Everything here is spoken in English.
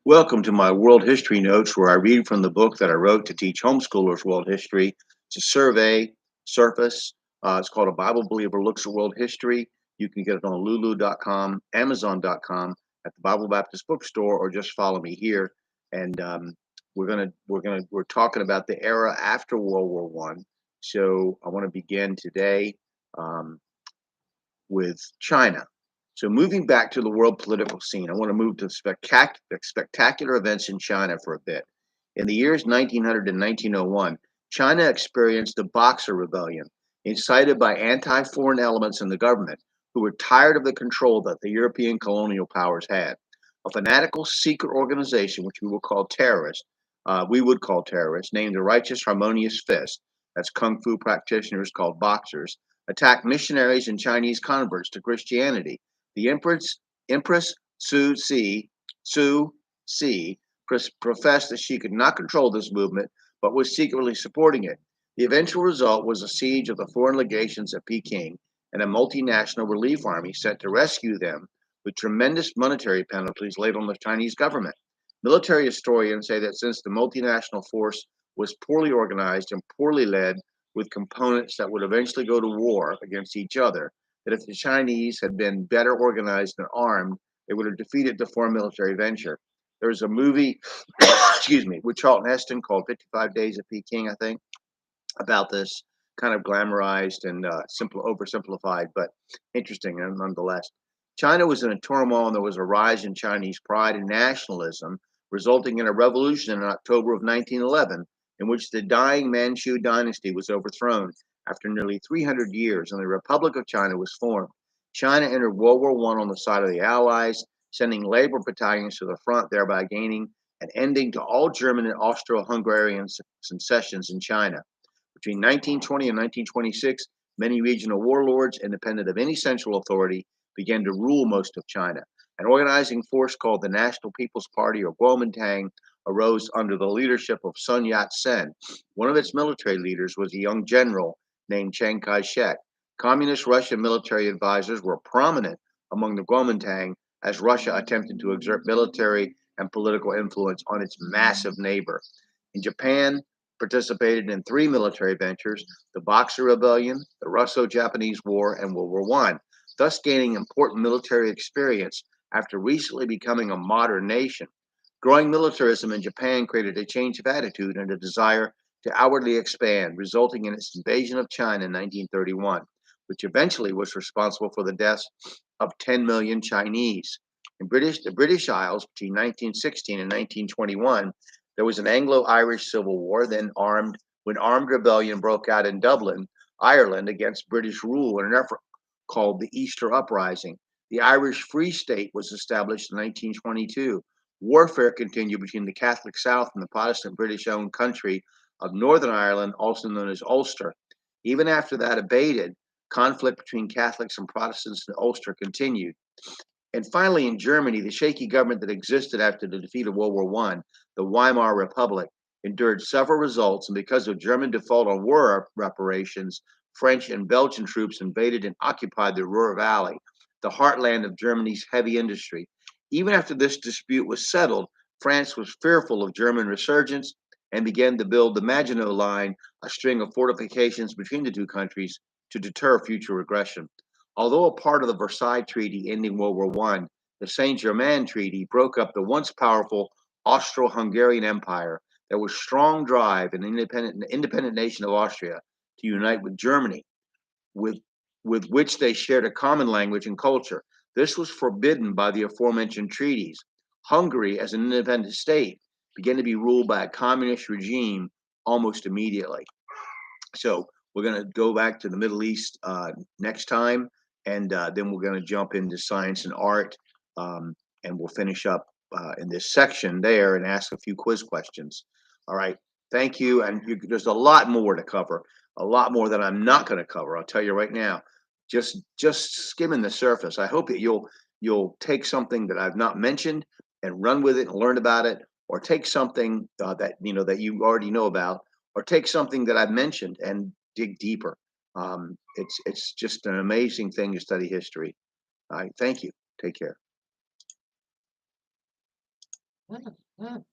Welcome to my world history notes, where I read from the book that I wrote to teach homeschoolers world history. It's a survey, surface. It's called A Bible Believer Looks at World History. You can get it on lulu.com, amazon.com, at the Bible Baptist Bookstore, or just follow me here. And we're talking about the era after World War One. So I want to begin today um, with China. So moving back to the world political scene, I want to move to spectacular events in China for a bit. In the years 1900 and 1901, China experienced the Boxer Rebellion, incited by anti-foreign elements in the government who were tired of the control that the European colonial powers had. A fanatical secret organization, which we would call terrorists, named the Righteous Harmonious Fist, that's kung fu practitioners called boxers, attacked missionaries and Chinese converts to Christianity. The Empress Su Si professed that she could not control this movement, but was secretly supporting it. The eventual result was a siege of the foreign legations at Peking and a multinational relief army sent to rescue them, with tremendous monetary penalties laid on the Chinese government. Military historians say that since the multinational force was poorly organized and poorly led, with components that would eventually go to war against each other, that if the Chinese had been better organized and armed, they would have defeated the foreign military venture. There was a movie, excuse me, with Charlton Heston called 55 Days at Peking, I think, about this, kind of glamorized and oversimplified, but interesting nonetheless. China was in a turmoil, and there was a rise in Chinese pride and nationalism, resulting in a revolution in October of 1911, in which the dying Manchu dynasty was overthrown after nearly 300 years, and the Republic of China was formed. China entered World War I on the side of the Allies, sending labor battalions to the front, thereby gaining an ending to all German and Austro-Hungarian secessions in China. Between 1920 and 1926, many regional warlords, independent of any central authority, began to rule most of China. An organizing force called the National People's Party, or Kuomintang, arose under the leadership of Sun Yat-sen. One of its military leaders was a young general named Chiang Kai-shek. Communist Russian military advisors were prominent among the Kuomintang, as Russia attempted to exert military and political influence on its massive neighbor. In Japan, participated in three military ventures: the Boxer Rebellion, the Russo-Japanese War, and World War One, thus gaining important military experience after recently becoming a modern nation. Growing militarism in Japan created a change of attitude and a desire to outwardly expand, resulting in its invasion of China in 1931, which eventually was responsible for the deaths of 10 million Chinese. In the British Isles, between 1916 and 1921, there was an Anglo-Irish Civil War, when armed rebellion broke out in Dublin, Ireland, against British rule in an effort called the Easter Uprising. The Irish Free State was established in 1922. Warfare continued between the Catholic South and the Protestant British-owned country of Northern Ireland, also known as Ulster. Even after that abated, conflict between Catholics and Protestants in Ulster continued. And finally, in Germany, the shaky government that existed after the defeat of World War One, the Weimar Republic, endured several results, and because of German default on war reparations, French and Belgian troops invaded and occupied the Ruhr Valley, the heartland of Germany's heavy industry. Even after this dispute was settled, France was fearful of German resurgence and began to build the Maginot Line, a string of fortifications between the two countries, to deter future aggression. Although a part of the Versailles Treaty ending World War One, the Saint-Germain Treaty broke up the once powerful Austro-Hungarian Empire. There was strong drive in the independent nation of Austria to unite with Germany, with, with which they shared a common language and culture. This was forbidden by the aforementioned treaties. Hungary, as an independent state, began to be ruled by a communist regime almost immediately. So we're going to go back to the Middle East next time, and then we're going to jump into science and art, and we'll finish up in this section there and ask a few quiz questions. All right, thank you. And there's a lot more to cover, a lot more that I'm not going to cover. I'll tell you right now, just skimming the surface. I hope that you'll take something that I've not mentioned and run with it and learn about it, or take something that you already know about, or take something that I've mentioned and dig deeper. It's just an amazing thing to study history. All right, thank you. Take care. Mm, mm.